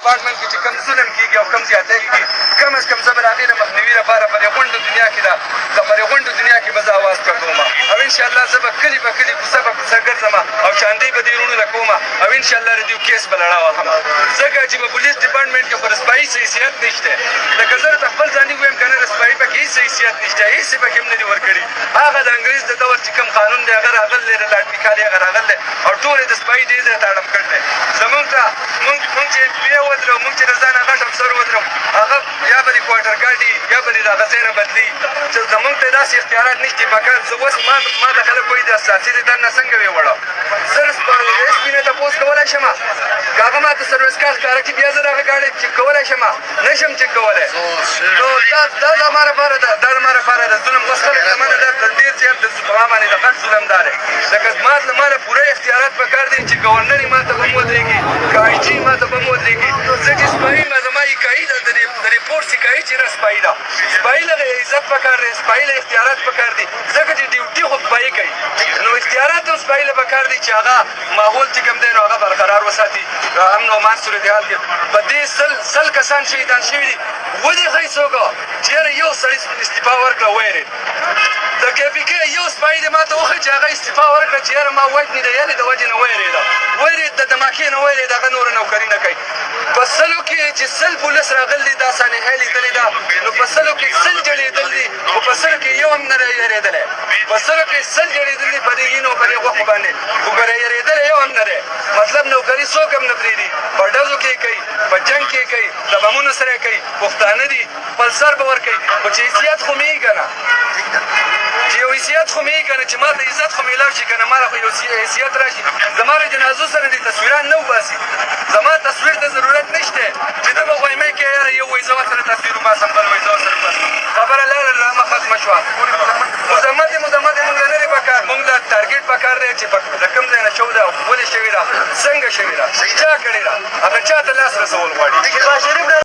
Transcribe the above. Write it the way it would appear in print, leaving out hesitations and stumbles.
ډپارټمنټ کې چې کوم ظلم کېږي او کوم زیاتري دي کم از کم زه به د هغې د مخنیوي لپاره په دې غونډو دنیا کې په دې غونډو دنیا کې به زه اواز کوم او انشاءالله زه به کلي په کلي کوڅه په کوڅه ګرځم او چاندۍ به دې وروڼو له کوم او انشاءالله د دې کیس به لړا وهم ځکه چې په پولیس ډپارټمنټ کې خو د سپایي حیثیت نشته لکه زه درته خپل ځاني ووایم که نه د سپایي پکې هېڅ حیثیت نشته هېڅ یې پکې هم نه دي ورکړي هغه د انګریز د دور چې کوم قانون دی هغه راغلی دی د لاټ پیکال هغه راغلی دی او ټول یې د سپایي دې ځای ته اړم کړی دی زمونږ ته مونږ چې بیا ودرو مونږ چې د ځانه غټ افسر ودرو هغه یا به دې کوارټر ګاډي یا به دې د هغه ځای نه بدلي چې زمونږ ته داسې اختیارات نشته پکار زه اوس ما ته خلک وایي د اساسي د دننه څنګه ویې وړه زه ایس پي نه تپوس کولی شم که هغه ما ته سروس کار ښکاره کړي بیا زه د هغه ګاډۍ چک کولی شم نه شم چک کولی نو دا زما لپاره ده دا زما لپاره ده ظلم اوس خلک له منه دا ډېر زیات په ما باندې د غټ ظلم دا دی لکه ما له پوره اختیارات پکار دي چې ګورنر یې ما ته به م ودرېږي که آی جي ما ته به م ودرېږي زه چې سپایي یم زما اکایي ده د ریپورټ اکایي چې را سپایي ده سپایي له عزت پکار دی سپایي له اختیارات پکار دي ځکه چې ډیوټي خو سپایي کوي نو اختیارات هم سپایي له پکار دي چې هغه ماحول چې کوم دی نو هغه برقرار وساتي امن او امان صورتحال کې په دې سل کسان شهیدان شوي دي ولې ښایي څوک چې یاره یو سړي استعفا ورکړه ویرېد د کې پي کې یو سپایي دې ما ته وښیي چې هغه استعفا ورکړه چې یاره ما وژني د یارې د وجې نه ویرېده ویرېد د دماکې نه ویرېد هغه نوره نوکري نه کوي په سلو کې چې سل پولیس راغلي دي دا سانحه لیدلې ده نو په سلو کې سل جړېدل دي خو په سلو کې یو هم نه دی یېرېدلی په سلو کې سل جړېدل دي په دې وینو په دې غوښو باندې خو ګوره یېرېدلی یو هم نه دی مطلب نوکري څوک هم نه پرېږدي په ډزو کې کوي په جنګ کې کوي د بمونو سره یې کوي پښتانه دي خپل سر به ورکوي خو چې حیثیت خو مې که نه چې یو حیثیت خو مې که نه چې ما ته عزت خو میلاو شي که نه ما له خو یو حیثیت را شي زما د جنازو سره دې تصویران نه وباسي زما تصویر ته ضرورت نشته چې ته به غویمې کې یاره یو وایي زه ورسره تصویر وباسم بل وایي زه ورسره وباسم خبره لاړه رامه ختمه شوه مذمت یې مونږ له نه دی پکار مونږ له ټارګېټ پکار دی چې د کوم ځای نه شوې ده ولې شوې ده څنګه شوې ده چا کړې ده هغه چا ته لاس رسول غواړي